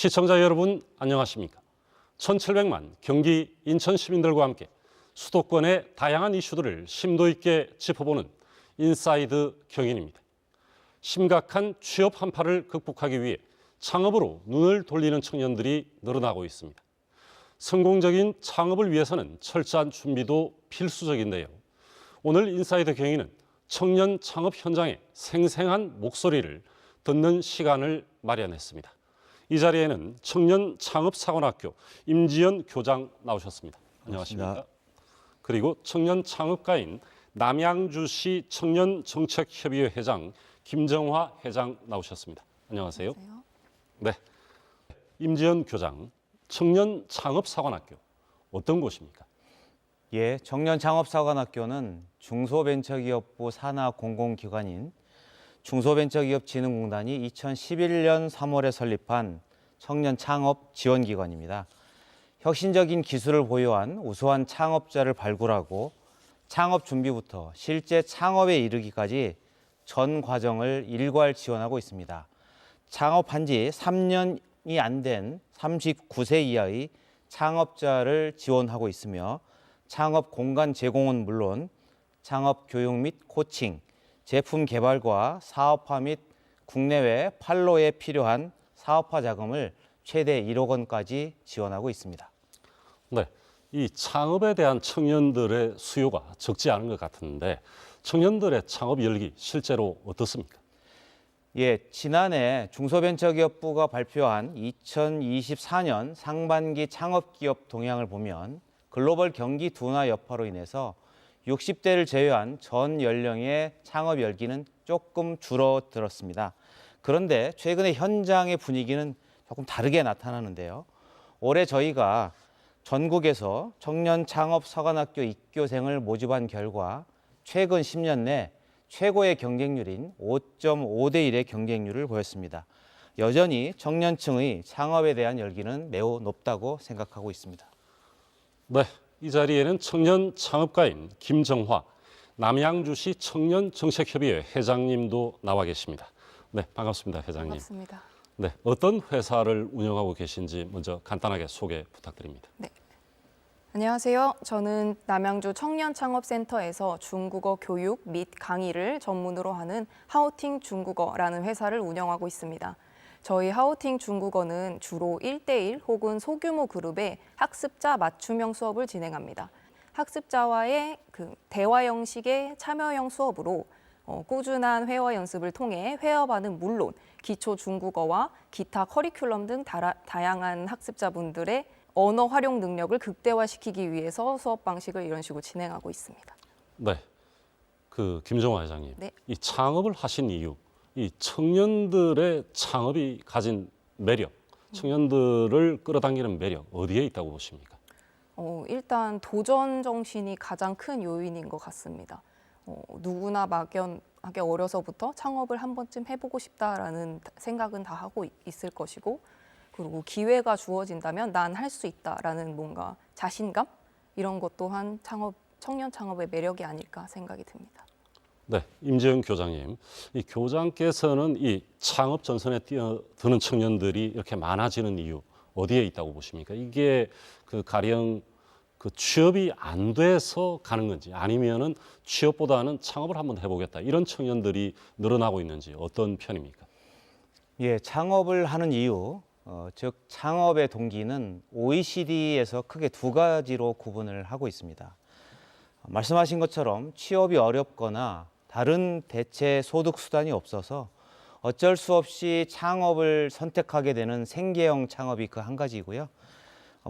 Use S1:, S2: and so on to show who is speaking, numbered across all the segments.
S1: 시청자 여러분 안녕하십니까? 1700만 경기 인천 시민들과 함께 수도권의 다양한 이슈들을 심도 있게 짚어보는 인사이드 경인입니다. 심각한 취업 한파를 극복하기 위해 창업으로 눈을 돌리는 청년들이 늘어나고 있습니다. 성공적인 창업을 위해서는 철저한 준비도 필수적인데요. 오늘 인사이드 경인은 청년 창업 현장의 생생한 목소리를 듣는 시간을 마련했습니다. 이 자리에는 청년 창업사관학교 임지연 교장 나오셨습니다. 안녕하십니까? 그리고 청년 창업가인 남양주시 청년정책협의회 회장 김정화 회장 나오셨습니다. 안녕하세요.
S2: 안녕하세요.
S1: 네, 임지연 교장, 청년 창업사관학교 어떤 곳입니까?
S3: 예, 청년창업사관학교는 중소벤처기업부 산하 공공기관인 중소벤처기업진흥공단이 2011년 3월에 설립한 청년창업지원기관입니다. 혁신적인 기술을 보유한 우수한 창업자를 발굴하고 창업 준비부터 실제 창업에 이르기까지 전 과정을 일괄 지원하고 있습니다. 창업한 지 3년이 안 된 39세 이하의 창업자를 지원하고 있으며 창업 공간 제공은 물론 창업 교육 및 코칭, 제품 개발과 사업화 및 국내외 판로에 필요한 사업화 자금을 최대 1억 원까지 지원하고 있습니다.
S1: 네, 이 창업에 대한 청년들의 수요가 적지 않은 것 같은데 청년들의 창업 열기 실제로 어떻습니까?
S3: 예, 지난해 중소벤처기업부가 발표한 2024년 상반기 창업기업 동향을 보면 글로벌 경기 둔화 여파로 인해서 60대를 제외한 전 연령의 창업 열기는 조금 줄어들었습니다. 그런데 최근에 현장의 분위기는 조금 다르게 나타나는데요. 올해 저희가 전국에서 청년 창업 사관학교 입교생을 모집한 결과 최근 10년 내 최고의 경쟁률인 5.5대 1의 경쟁률을 보였습니다. 여전히 청년층의 창업에 대한 열기는 매우 높다고 생각하고 있습니다.
S1: 네, 이 자리에는 청년 창업가인 김정화, 남양주시 청년정책협의회 회장님도 나와 계십니다. 네, 반갑습니다, 회장님.
S2: 반갑습니다.
S1: 네, 어떤 회사를 운영하고 계신지 먼저 간단하게 소개 부탁드립니다.
S2: 네. 안녕하세요. 저는 남양주 청년창업센터에서 중국어 교육 및 강의를 전문으로 하는 하우팅 중국어라는 회사를 운영하고 있습니다. 저희 하우팅 중국어는 주로 1대1 혹은 소규모 그룹의 학습자 맞춤형 수업을 진행합니다. 학습자와의 대화 형식의 참여형 수업으로 꾸준한 회화 연습을 통해 회화반은 물론 기초 중국어와 기타 커리큘럼 등 다양한 학습자분들의 언어 활용 능력을 극대화시키기 위해서 수업 방식을 이런 식으로 진행하고 있습니다.
S1: 네, 김정화 회장님,
S2: 네.
S1: 이 창업을 하신 이유, 이 청년들의 창업이 가진 매력, 청년들을 끌어당기는 매력 어디에 있다고 보십니까?
S2: 일단 도전 정신이 가장 큰 요인인 것 같습니다. 누구나 막연하게 어려서부터 창업을 한 번쯤 해보고 싶다라는 생각은 다 하고 있을 것이고, 그리고 기회가 주어진다면 난 할 수 있다라는 뭔가 자신감? 이런 것 또한 청년 창업의 매력이 아닐까 생각이 듭니다.
S1: 네, 임지연 교장님, 이 교장께서는 이 창업 전선에 뛰어드는 청년들이 이렇게 많아지는 이유 어디에 있다고 보십니까? 이게 가령 취업이 안 돼서 가는 건지 아니면은 취업보다는 창업을 한번 해보겠다 이런 청년들이 늘어나고 있는지 어떤 편입니까?
S3: 예, 창업을 하는 이유, 즉 창업의 동기는 OECD에서 크게 두 가지로 구분을 하고 있습니다. 말씀하신 것처럼 취업이 어렵거나 다른 대체 소득 수단이 없어서 어쩔 수 없이 창업을 선택하게 되는 생계형 창업이 그 한 가지이고요.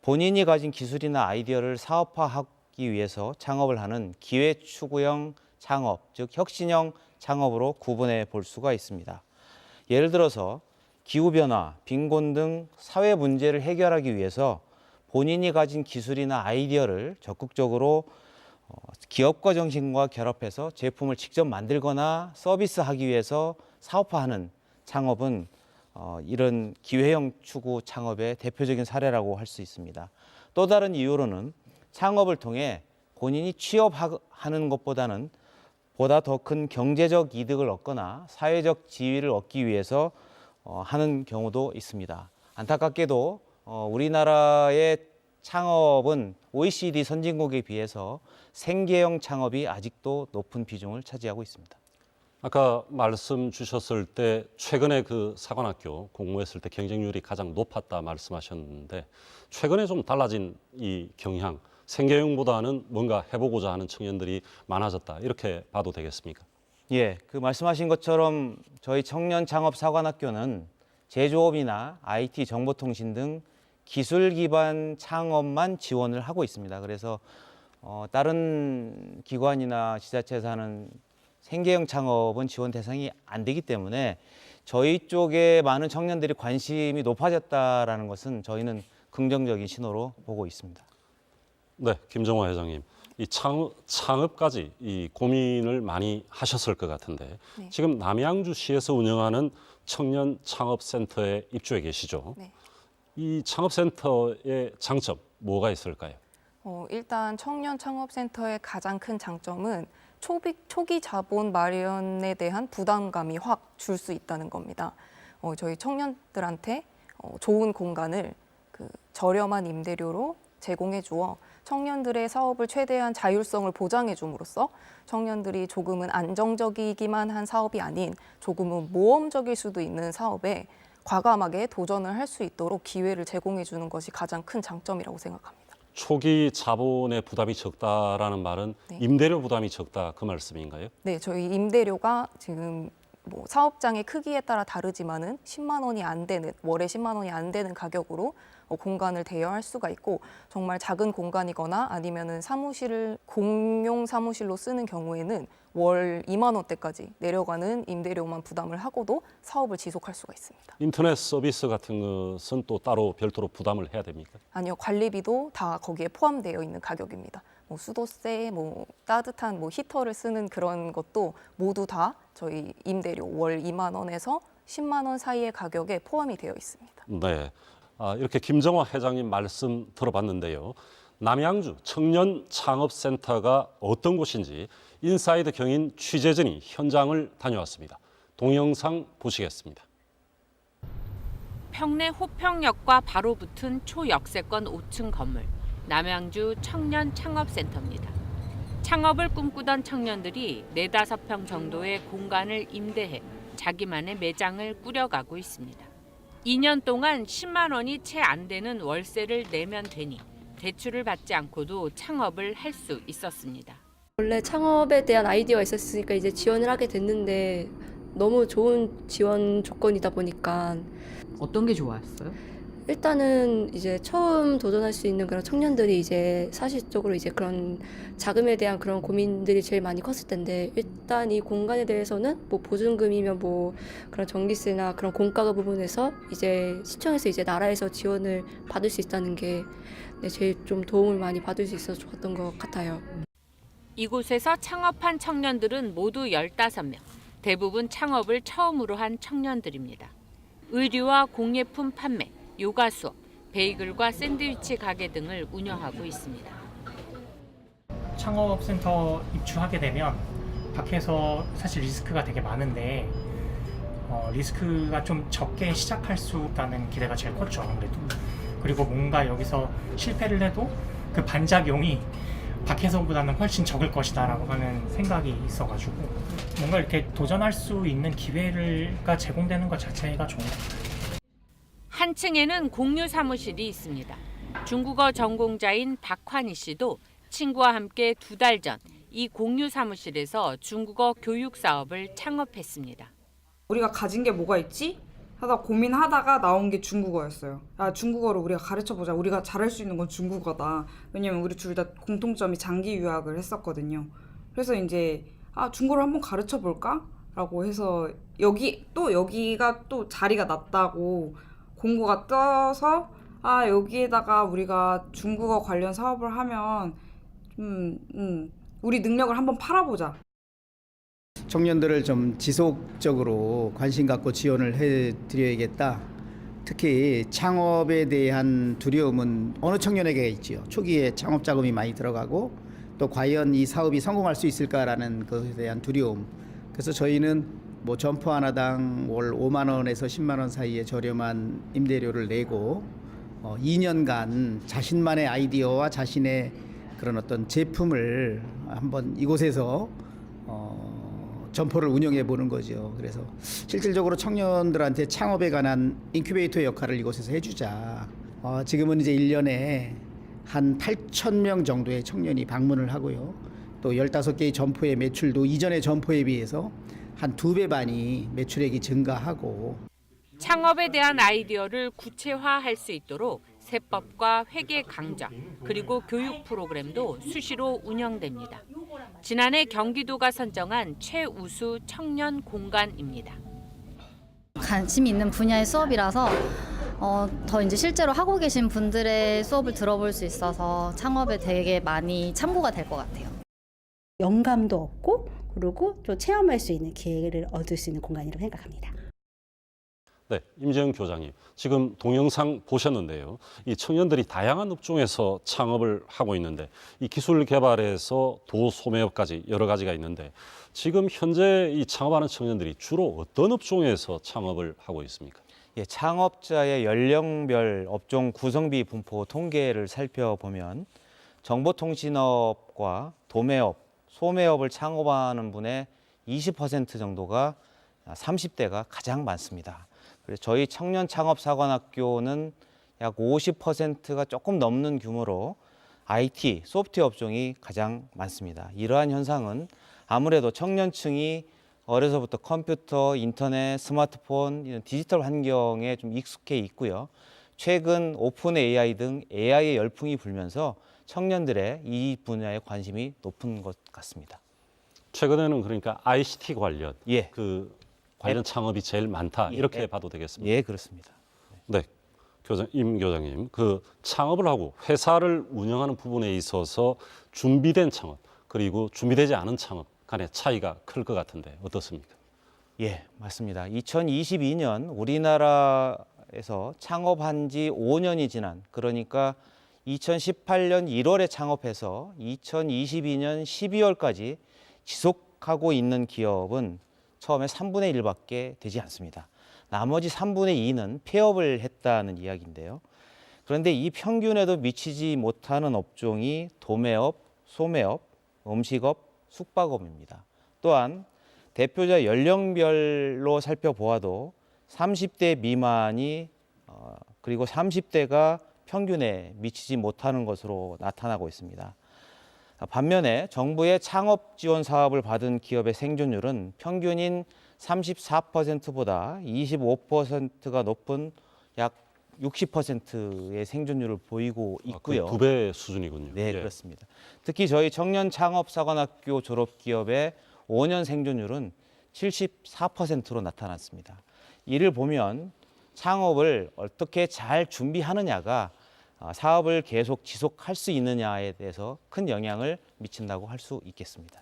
S3: 본인이 가진 기술이나 아이디어를 사업화하기 위해서 창업을 하는 기회 추구형 창업, 즉 혁신형 창업으로 구분해 볼 수가 있습니다. 예를 들어서 기후변화, 빈곤 등 사회 문제를 해결하기 위해서 본인이 가진 기술이나 아이디어를 적극적으로 기업가 정신과 결합해서 제품을 직접 만들거나 서비스하기 위해서 사업화하는 창업은 이런 기회형 추구 창업의 대표적인 사례라고 할 수 있습니다. 또 다른 이유로는 창업을 통해 본인이 취업하는 것보다는 보다 더 큰 경제적 이득을 얻거나 사회적 지위를 얻기 위해서 하는 경우도 있습니다. 안타깝게도 우리나라의 창업은 OECD 선진국에 비해서 생계형 창업이 아직도 높은 비중을 차지하고 있습니다.
S1: 아까 말씀 주셨을 때 최근에 그 사관학교 공모했을 때 경쟁률이 가장 높았다 말씀하셨는데 최근에 좀 달라진 이 경향, 생계형보다는 뭔가 해보고자 하는 청년들이 많아졌다 이렇게 봐도 되겠습니까?
S3: 예, 그 말씀하신 것처럼 저희 청년 창업 사관학교는 제조업이나 IT, 정보통신 등 기술 기반 창업만 지원을 하고 있습니다. 그래서 다른 기관이나 지자체에서 하는 생계형 창업은 지원 대상이 안 되기 때문에 저희 쪽에 많은 청년들이 관심이 높아졌다라는 것은 저희는 긍정적인 신호로 보고 있습니다.
S1: 네, 김정화 회장님. 이 창업까지 이 고민을 많이 하셨을 것 같은데
S2: 네.
S1: 지금 남양주시에서 운영하는 청년 창업센터에 입주해 계시죠.
S2: 네.
S1: 이 창업센터의 장점 뭐가 있을까요?
S2: 일단 청년 창업센터의 가장 큰 장점은 초기 자본 마련에 대한 부담감이 확 줄 수 있다는 겁니다. 저희 청년들한테 좋은 공간을 저렴한 임대료로 제공해 주어 청년들의 사업을 최대한 자율성을 보장해 줌으로써 청년들이 조금은 안정적이기만 한 사업이 아닌 조금은 모험적일 수도 있는 사업에 과감하게 도전을 할 수 있도록 기회를 제공해 주는 것이 가장 큰 장점이라고 생각합니다.
S1: 초기 자본의 부담이 적다라는 말은
S2: 네.
S1: 임대료 부담이 적다 그 말씀인가요?
S2: 네, 저희 임대료가 지금 사업장의 크기에 따라 다르지만은 10만 원이 안 되는 월에 10만 원이 안 되는 가격으로 공간을 대여할 수가 있고 정말 작은 공간이거나 아니면은 사무실을 공용 사무실로 쓰는 경우에는 월 2만 원대까지 내려가는 임대료만 부담을 하고도 사업을 지속할 수가 있습니다.
S1: 인터넷 서비스 같은 것은 또 따로 별도로 부담을 해야 됩니까?
S2: 아니요, 관리비도 다 거기에 포함되어 있는 가격입니다. 수도세, 따뜻한 히터를 쓰는 그런 것도 모두 다 저희 임대료 월 2만 원에서 10만 원 사이의 가격에 포함이 되어 있습니다.
S1: 네. 이렇게 김정화 회장님 말씀 들어봤는데요. 남양주 청년 창업센터가 어떤 곳인지 인사이드 경인 취재진이 현장을 다녀왔습니다. 동영상 보시겠습니다.
S4: 평내 호평역과 바로 붙은 초역세권 5층 건물, 남양주 청년 창업센터입니다. 창업을 꿈꾸던 청년들이 4-5평 정도의 공간을 임대해 자기만의 매장을 꾸려가고 있습니다. 2년 동안 10만 원이 채 안 되는 월세를 내면 되니 대출을 받지 않고도 창업을 할 수 있었습니다.
S5: 원래 창업에 대한 아이디어가 있었으니까 이제 지원을 하게 됐는데 너무 좋은 지원 조건이다 보니까
S6: 어떤 게 좋았어요?
S5: 일단은 이제 처음 도전할 수 있는 그런 청년들이 이제 사실적으로 이제 그런 자금에 대한 그런 고민들이 제일 많이 컸을 텐데 일단 이 공간에 대해서는 보증금이면 그런 전기세나 그런 공가 부분에서 이제 시청에서 이제 나라에서 지원을 받을 수 있다는 게 제일 좀 도움을 많이 받을 수 있어서 좋았던 것 같아요.
S4: 이곳에서 창업한 청년들은 모두 15명. 대부분 창업을 처음으로 한 청년들입니다. 의류와 공예품 판매, 요가 수업, 베이글과 샌드위치 가게 등을 운영하고 있습니다.
S7: 창업센터 입주하게 되면 밖에서 사실 리스크가 되게 많은데 리스크가 좀 적게 시작할 수 있다는 기대가 제일 컸죠, 아무래도. 그리고 뭔가 여기서 실패를 해도 그 반작용이 밖에서보다는 훨씬 적을 것이다라고 하는 생각이 있어가지고 뭔가 이렇게 도전할 수 있는 기회가 제공되는 것 자체가 좋은 것 같아요.
S4: 한 층에는 공유 사무실이 있습니다. 중국어 전공자인 박환희 씨도 친구와 함께 2달 전 이 공유 사무실에서 중국어 교육 사업을 창업했습니다.
S8: 우리가 가진 게 뭐가 있지? 하다 고민하다가 나온 게 중국어였어요. 중국어를 우리가 가르쳐보자. 우리가 잘할 수 있는 건 중국어다. 왜냐면 우리 둘 다 공통점이 장기 유학을 했었거든요. 그래서 이제 중국어를 한번 가르쳐볼까? 라고 해서 여기가 또 자리가 났다고 공고가 떠서 여기에다가 우리가 중국어 관련 사업을 하면 우리 능력을 한번 팔아보자.
S9: 청년들을 좀 지속적으로 관심 갖고 지원을 해드려야겠다. 특히 창업에 대한 두려움은 어느 청년에게 있지요. 초기에 창업 자금이 많이 들어가고 또 과연 이 사업이 성공할 수 있을까라는 것에 대한 두려움. 그래서 저희는 뭐 점포 하나당 월 5만 원에서 10만 원 사이의 저렴한 임대료를 내고 2년간 자신만의 아이디어와 자신의 그런 어떤 제품을 한번 이곳에서 점포를 운영해 보는 거죠. 그래서 실질적으로 청년들한테 창업에 관한 인큐베이터 역할을 이곳에서 해주자. 지금은 이제 1년에 한 8,000명 정도의 청년이 방문을 하고요. 또 15개의 점포의 매출도 이전의 점포에 비해서 한 2배 반이 매출액이 증가하고.
S4: 창업에 대한 아이디어를 구체화할 수 있도록 세법과 회계 강좌 그리고 교육 프로그램도 수시로 운영됩니다. 지난해 경기도가 선정한 최우수 청년 공간입니다.
S10: 관심이 있는 분야의 수업이라서 더 이제 실제로 하고 계신 분들의 수업을 들어볼 수 있어서 창업에 되게 많이 참고가 될 것 같아요.
S11: 영감도 얻고 그리고 또 체험할 수 있는 기회를 얻을 수 있는 공간이라고 생각합니다.
S1: 네, 임재영 교장님, 지금 동영상 보셨는데요. 이 청년들이 다양한 업종에서 창업을 하고 있는데 이 기술 개발에서 도소매업까지 여러 가지가 있는데 지금 현재 이 창업하는 청년들이 주로 어떤 업종에서 창업을 하고 있습니까?
S3: 예, 창업자의 연령별 업종 구성비 분포 통계를 살펴보면 정보통신업과 도매업, 소매업을 창업하는 분의 20% 정도가 30대가 가장 많습니다. 그래서 저희 청년창업사관학교는 약 50%가 조금 넘는 규모로 IT, 소프트웨어 업종이 가장 많습니다. 이러한 현상은 아무래도 청년층이 어려서부터 컴퓨터, 인터넷, 스마트폰, 이런 디지털 환경에 좀 익숙해 있고요. 최근 오픈 AI 등 AI의 열풍이 불면서 청년들의 이 분야에 관심이 높은 것 같습니다.
S1: 최근에는 그러니까 ICT 관련
S3: 예.
S1: 관련 창업이 제일 많다 이렇게 봐도 되겠습니다.
S3: 예, 그렇습니다.
S1: 네, 임 교장님, 그 창업을 하고 회사를 운영하는 부분에 있어서 준비된 창업 그리고 준비되지 않은 창업 간의 차이가 클 것 같은데 어떻습니까?
S3: 예, 맞습니다. 2022년 우리나라에서 창업한 지 5년이 지난, 그러니까 2018년 1월에 창업해서 2022년 12월까지 지속하고 있는 기업은 처음에 3분의 1밖에 되지 않습니다. 나머지 3분의 2는 폐업을 했다는 이야기인데요. 그런데 이 평균에도 미치지 못하는 업종이 도매업, 소매업, 음식업, 숙박업입니다. 또한 대표자 연령별로 살펴보아도 30대 미만이 그리고 30대가 평균에 미치지 못하는 것으로 나타나고 있습니다. 반면에 정부의 창업 지원 사업을 받은 기업의 생존율은 평균인 34%보다 25%가 높은 약 60%의 생존율을 보이고 있고요.
S1: 거의 2배 수준이군요.
S3: 네,
S1: 예.
S3: 그렇습니다. 특히 저희 청년창업사관학교 졸업 기업의 5년 생존율은 74%로 나타났습니다. 이를 보면 창업을 어떻게 잘 준비하느냐가 사업을 계속 지속할 수 있느냐에 대해서 큰 영향을 미친다고 할 수 있겠습니다.